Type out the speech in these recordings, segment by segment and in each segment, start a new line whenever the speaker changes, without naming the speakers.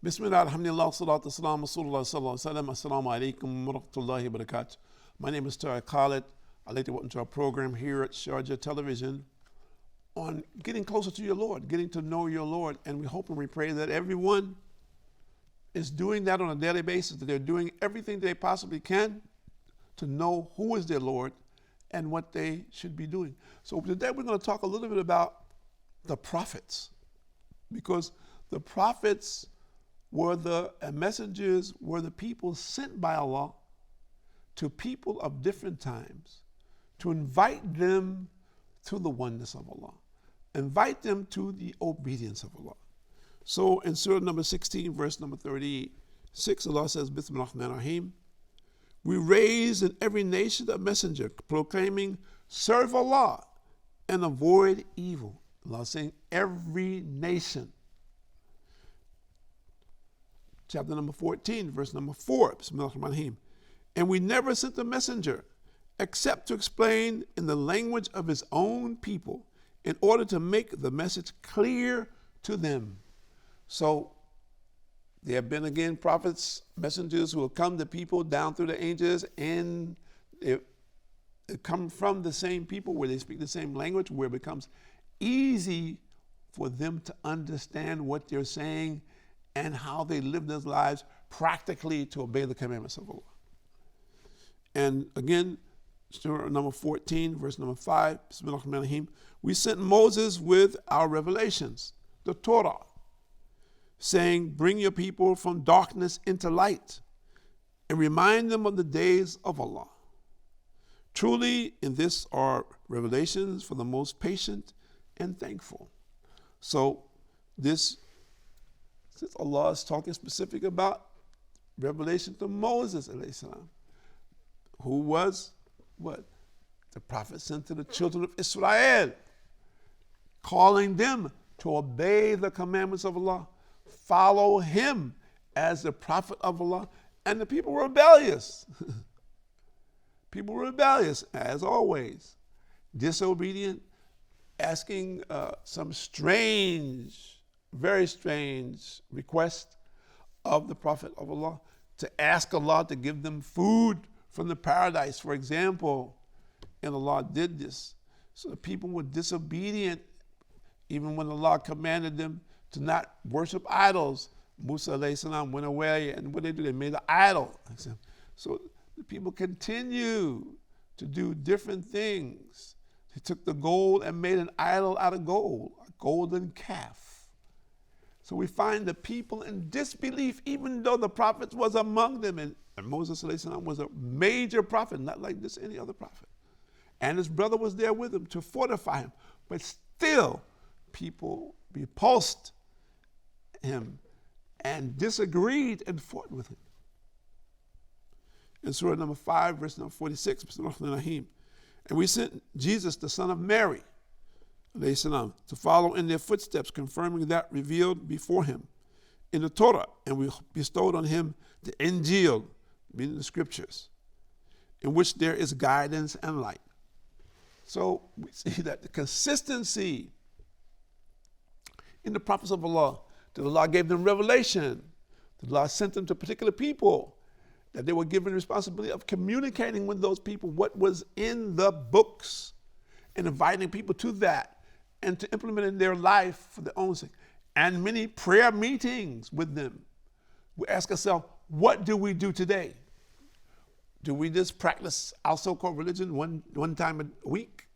Bismillah, alhamdulillah, salatu salam, rasulullah sallallahu alaihi wasallam, assalamu alaikum wa rahmatullahi wa barakatuh. My name is Tahir Khalid. I'd like to welcome to our program here at Sharjah Television on getting closer to your Lord, getting to know your Lord. And we hope and we pray that everyone is doing that on a daily basis, that they're doing everything they possibly can to know who is their Lord and what they should be doing. So today we're going to talk a little bit about the prophets, because the prophets were the messengers, were the people sent by Allah to people of different times to invite them to the oneness of Allah, invite them to the obedience of Allah. So in Surah number 16, verse number 36, Allah says, Bismillah ar-Rahman ar-Rahim, we raise in every nation a messenger proclaiming, serve Allah and avoid evil. Allah is saying every nation. Chapter number 14, verse number 4, Bismillah ar-Rahman ar-Rahim. And we never sent a messenger except to explain in the language of his own people in order to make the message clear to them. So there have been again prophets, messengers who have come to people down through the ages, and they come from the same people where they speak the same language, where it becomes easy for them to understand what they're saying and how they live their lives practically to obey the commandments of Allah. And again, Surah number 14, verse number 5, Bismillah ar-Rahman ar-Rahim, we sent Moses with our revelations, the Torah, saying, bring your people from darkness into light and remind them of the days of Allah. Truly, in this are revelations for the most patient and thankful. So this, since Allah is talking specific about revelation to Moses, alayhi salam, who was what? The prophet sent to the children of Israel, calling them to obey the commandments of Allah, follow him as the prophet of Allah, and the people were rebellious. People were rebellious, as always, disobedient, asking some strange, very strange request of the prophet of Allah to ask Allah to give them food from the paradise, for example. And Allah did this. So the people were disobedient even when Allah commanded them to not worship idols. Musa alayhi salam went away, and what did they do? They made an idol. So the people continue to do different things. They took the gold and made an idol out of gold, a golden calf. So we find the people in disbelief, even though the prophet was among them. And Moses alayhi salam was a major prophet, not like this any other prophet. And his brother was there with him to fortify him. But still, people repulsed him and disagreed and fought with him. In Surah number 5, verse number 46, and we sent Jesus, the son of Mary, alayhi salam, to follow in their footsteps, confirming that revealed before him in the Torah, and we bestowed on him the Injil, meaning the scriptures, in which there is guidance and light. So we see that the consistency in the prophets of Allah, that Allah gave them revelation, that Allah sent them to particular people, that they were given the responsibility of communicating with those people what was in the books and inviting people to that and to implement in their life for their own sake. And many prayer meetings with them. We ask ourselves, what do we do today? Do we just practice our so-called religion one time a week?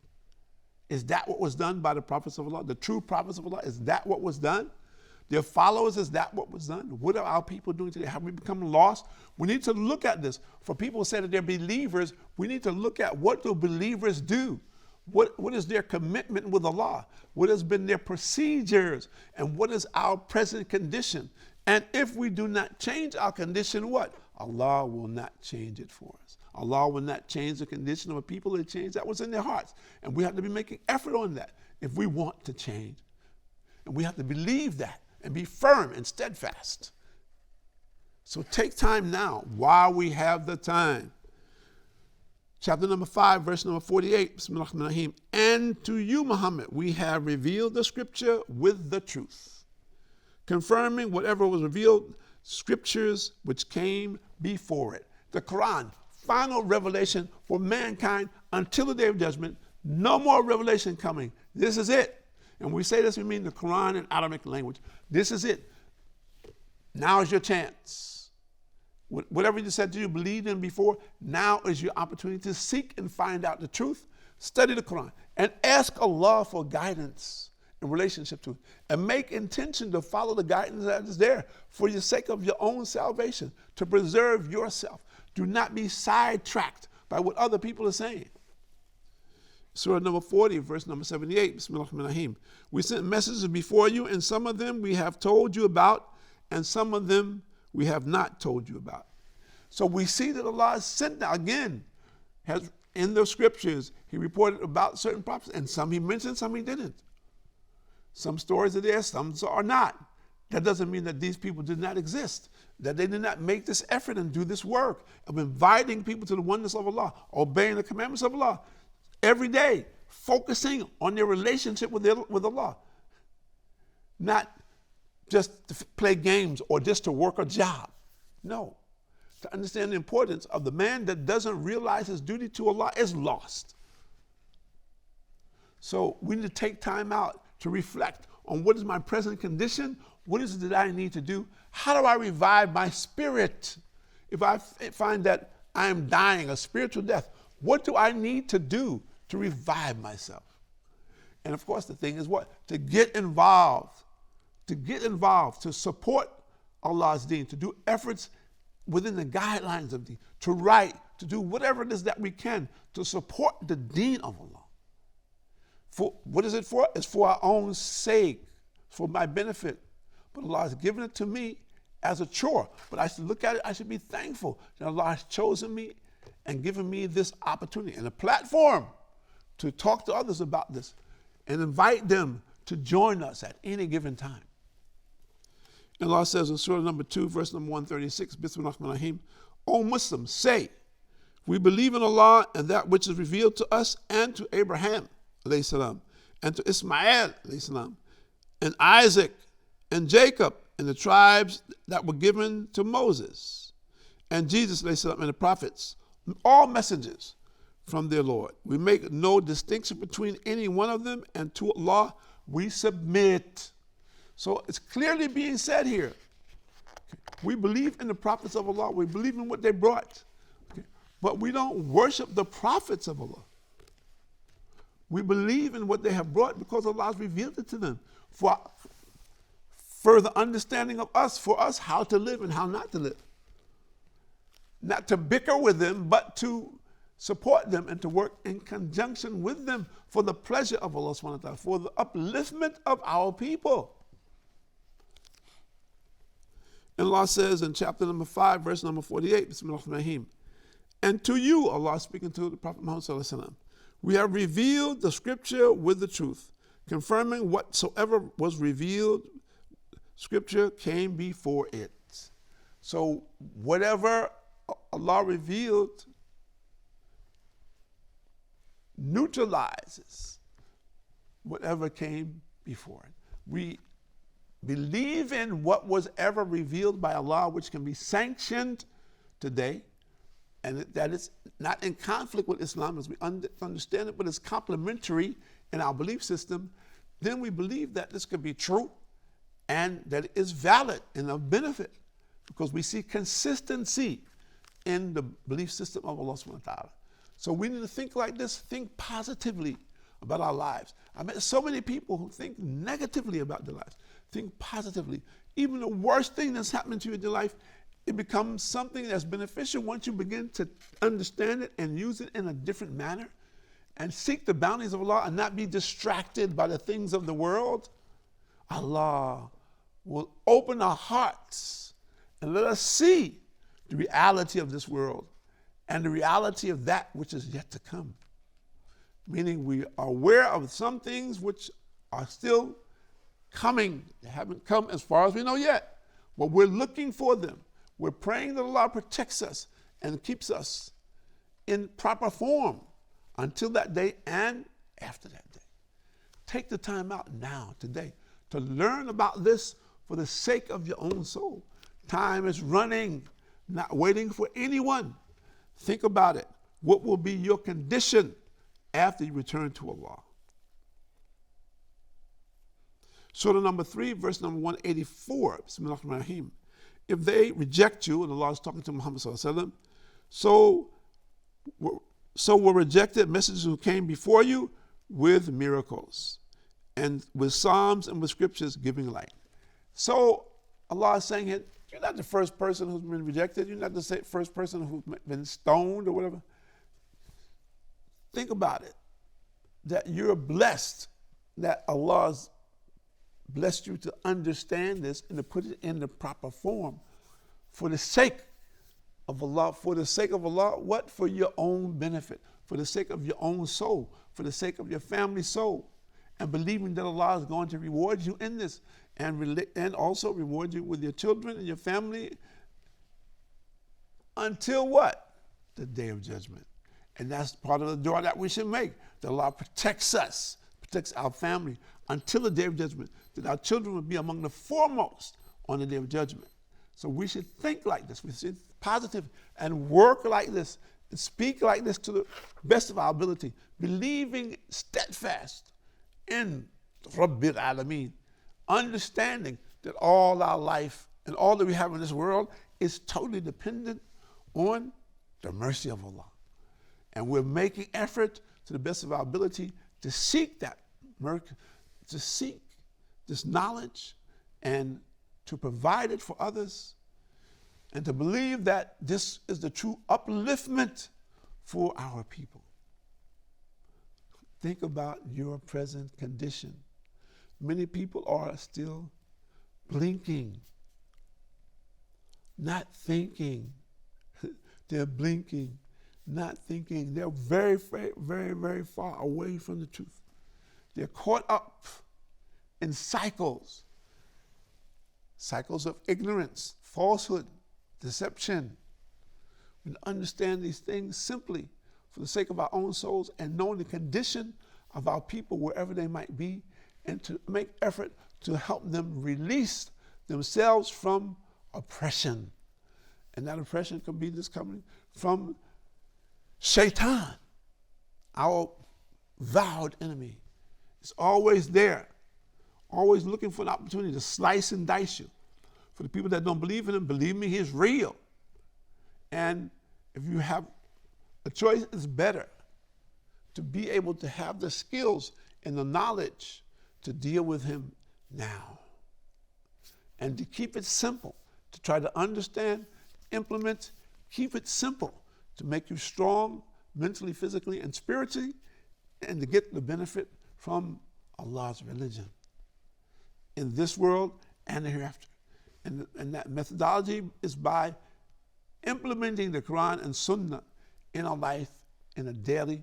Is that what was done by the prophets of Allah? The true prophets of Allah, is that what was done? Their followers, is that what was done? What are our people doing today? Have we become lost? We need to look at this. For people who say that they're believers, we need to look at what do believers do? What is their commitment with Allah? What has been their procedures? And what is our present condition? And if we do not change our condition, what? Allah will not change it for us. Allah will not change the condition of a people. They change that was in their hearts. And we have to be making effort on that if we want to change. And we have to believe that and be firm and steadfast. So take time now while we have the time. Chapter number 5, verse number 48. Bismillah ar-Rahman ar-Rahim. And to you, Muhammad, we have revealed the scripture with the truth, confirming whatever was revealed, scriptures which came before it. The Quran, final revelation for mankind until the day of judgment. No more revelation coming. This is it. And when we say this, we mean the Quran in Arabic language. This is it. Now is your chance. Whatever you said you believed in before, now is your opportunity to seek and find out the truth. Study the Quran and ask Allah for guidance in relationship to it. And make intention to follow the guidance that is there for the sake of your own salvation, to preserve yourself. Do not be sidetracked by what other people are saying. Surah number 40, verse number 78. Bismillahirrahmanirrahim. We sent messages before you, and some of them we have told you about, and some of them we have not told you about. So we see that Allah has sent now again, has in the scriptures, he reported about certain prophets, and some he mentioned, some he didn't. Some stories are there, some are not. That doesn't mean that these people did not exist, that they did not make this effort and do this work of inviting people to the oneness of Allah, obeying the commandments of Allah every day, focusing on their relationship with Allah. Not just to play games or just to work a job. No. To understand the importance of the man that doesn't realize his duty to Allah is lost. So we need to take time out to reflect on what is my present condition, what is it that I need to do, how do I revive my spirit? If I find that I am dying a spiritual death, what do I need to do to revive myself? And of course the thing is what? To get involved, to support Allah's deen, to do efforts within the guidelines of deen, to write, to do whatever it is that we can to support the deen of Allah. For what is it for? It's for our own sake, for my benefit. But Allah has given it to me as a chore. But I should look at it, I should be thankful that Allah has chosen me and given me this opportunity and a platform to talk to others about this and invite them to join us at any given time. And Allah says in Surah number 2, verse number 136, Bismillahirrahmanirrahim, O Muslims, say, we believe in Allah and that which is revealed to us and to Abraham, alayhi salam, and to Ismail, alayhi salam, and Isaac and Jacob and the tribes that were given to Moses, and Jesus, alayhi salam, and the prophets, all messengers from their Lord. We make no distinction between any one of them, and to Allah we submit. So it's clearly being said here. We believe in the prophets of Allah. We believe in what they brought. But we don't worship the prophets of Allah. We believe in what they have brought because Allah has revealed it to them for further understanding of us, for us how to live and how not to live. Not to bicker with them, but to support them and to work in conjunction with them for the pleasure of Allah subhanahu wa ta'ala, for the upliftment of our people. And Allah says in chapter number 5, verse number 48, Bismillahirrahmanirrahim, and to you, Allah speaking to the Prophet Muhammad sallallahu alaihi wasallam, we have revealed the scripture with the truth, confirming whatsoever was revealed, scripture came before it. So whatever Allah revealed neutralizes whatever came before it. We believe in what was ever revealed by Allah, which can be sanctioned today, and that it's not in conflict with Islam as we understand it, but it's complementary in our belief system. Then we believe that this could be true and that it is valid and of benefit because we see consistency in the belief system of Allah subhanahu wa ta'ala. So we need to think like this, think positively about our lives. I met so many people who think negatively about their lives. Think positively. Even the worst thing that's happening to you in your life, it becomes something that's beneficial once you begin to understand it and use it in a different manner and seek the bounties of Allah and not be distracted by the things of the world. Allah will open our hearts and let us see the reality of this world and the reality of that which is yet to come. Meaning we are aware of some things which are still coming. They haven't come as far as we know yet, but we're looking for them. We're praying that Allah protects us and keeps us in proper form until that day and after that day. Take the time out now, today, to learn about this for the sake of your own soul. Time is running, not waiting for anyone. Think about it. What will be your condition after you return to Allah? Surah number 3, verse number 184. Bismillahirrahmanirrahim. If they reject you, and Allah is talking to Muhammad sallallahu alaihi wasallam, so were rejected messengers who came before you with miracles and with psalms and with scriptures giving light. So Allah is saying here, you're not the first person who's been rejected. You're not the first person who's been stoned or whatever. Think about it, that you're blessed, that Allah's blessed you to understand this and to put it in the proper form for the sake of Allah. For the sake of Allah, what? For your own benefit, for the sake of your own soul, for the sake of your family soul, and believing that Allah is going to reward you in this and also reward you with your children and your family until what? The day of judgment. And that's part of the dua that we should make, that Allah protects us, protects our family until the day of judgment, that our children will be among the foremost on the day of judgment. So we should think like this, we should be positive and work like this and speak like this to the best of our ability, believing steadfast in Rabbil Alameen, understanding that all our life and all that we have in this world is totally dependent on the mercy of Allah. And we're making effort to the best of our ability to seek that mercy, to seek this knowledge and to provide it for others, and to believe that this is the true upliftment for our people. Think about your present condition. Many people are still blinking, not thinking. They're blinking, not thinking. They're very, very, very, very far away from the truth. They're caught up in cycles of ignorance, falsehood, deception. We understand these things simply for the sake of our own souls and knowing the condition of our people wherever they might be, and to make effort to help them release themselves from oppression. And that oppression can be this coming from Shaitan, our vowed enemy. It's always there, always looking for an opportunity to slice and dice you. For the people that don't believe in him, believe me, he is real. And if you have a choice, it's better to be able to have the skills and the knowledge to deal with him now. And to keep it simple, to try to understand, implement, keep it simple, to make you strong mentally, physically, and spiritually, and to get the benefit from Allah's religion in this world and the hereafter. And that methodology is by implementing the Quran and Sunnah in our life on a daily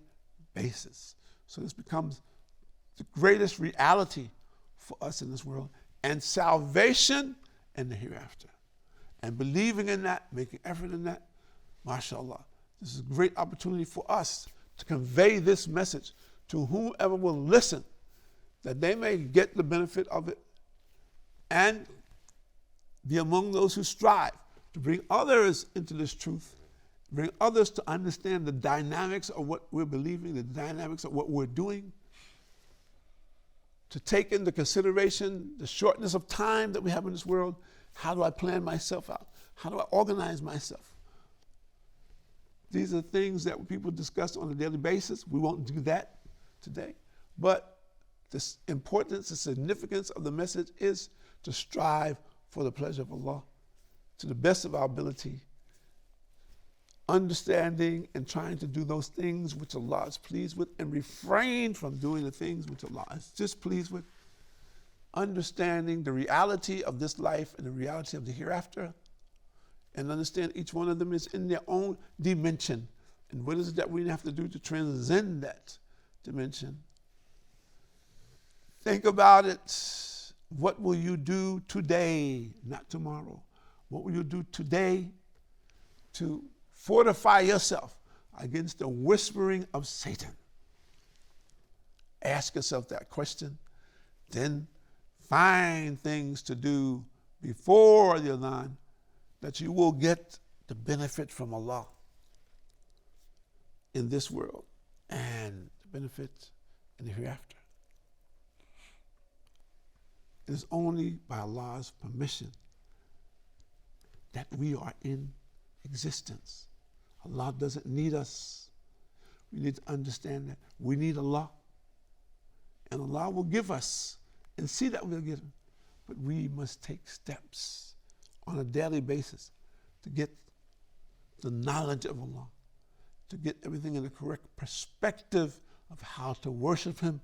basis. So this becomes the greatest reality for us in this world, and salvation in the hereafter. And believing in that, making effort in that, mashallah, this is a great opportunity for us to convey this message to whomever will listen, that they may get the benefit of it and be among those who strive to bring others into this truth, bring others to understand the dynamics of what we're believing, the dynamics of what we're doing, to take into consideration the shortness of time that we have in this world. How do I plan myself out? How do I organize myself? These are things that people discuss on a daily basis. We won't do that today. But the importance and significance of the message is to strive for the pleasure of Allah to the best of our ability, understanding and trying to do those things which Allah is pleased with, and refrain from doing the things which Allah is displeased with, understanding the reality of this life and the reality of the hereafter, and understand each one of them is in their own dimension. And what is it that we have to do to transcend that dimension? Think about it. What will you do today, not tomorrow? What will you do today to fortify yourself against the whispering of Satan? Ask yourself that question. Then find things to do before the adhan, that you will get the benefit from Allah in this world and the benefit in the hereafter. It is only by Allah's permission that we are in existence. Allah doesn't need us. We need to understand that we need Allah. And Allah will give us and see that we'll get Him. But we must take steps on a daily basis to get the knowledge of Allah, to get everything in the correct perspective of how to worship Him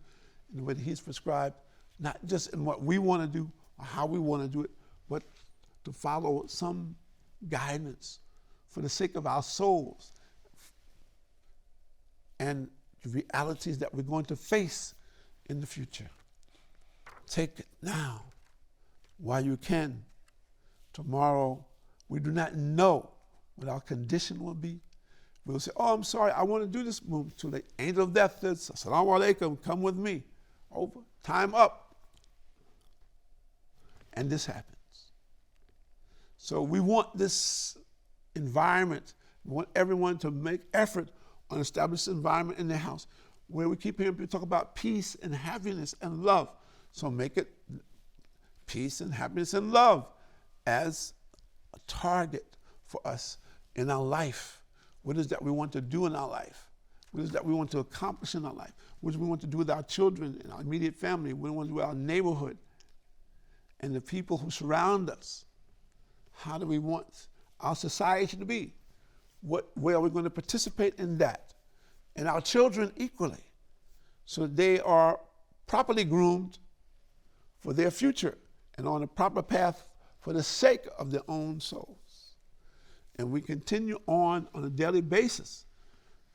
in the way that He's prescribed, not just in what we want to do or how we want to do it, but to follow some guidance for the sake of our souls and the realities that we're going to face in the future. Take it now while you can. Tomorrow, we do not know what our condition will be. We'll say, oh, I'm sorry, I want to do this move. Too late. Angel of death says, Assalamu alaikum, come with me. Over. Time up. And this happens. So we want this environment, we want everyone to make effort on establishing an environment in their house where we keep hearing people talk about peace and happiness and love. So make it peace and happiness and love as a target for us in our life. What is that we want to do in our life? What is that we want to accomplish in our life? What do we want to do with our children and our immediate family? What do we want to do with our neighborhood and the people who surround us? How do we want our society to be? What way are we going to participate in that? And our children equally, so that they are properly groomed for their future and on a proper path for the sake of their own souls. And we continue on a daily basis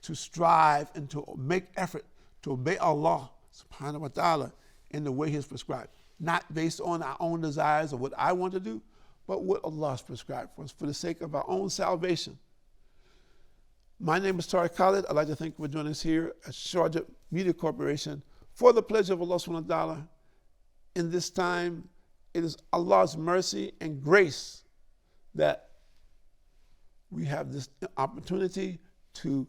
to strive and to make effort to obey Allah subhanahu wa ta'ala in the way He has prescribed. Not based on our own desires or what I want to do, but what Allah has prescribed for us for the sake of our own salvation. My name is Tahir Khalid. I'd like to thank you for joining us here at Sharjah Media Corporation for the pleasure of Allah subhanahu wa ta'ala. In this time, it is Allah's mercy and grace that we have this opportunity to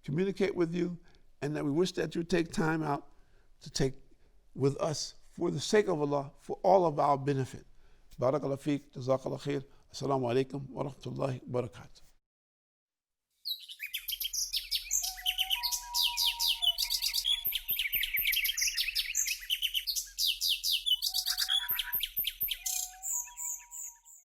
communicate with you, and that we wish that you take time out to take with us for the sake of Allah, for all of our benefit. Barakallahu feek, jazakallah khair. Assalamu alaikum wa rahmatullahi wa barakatuh.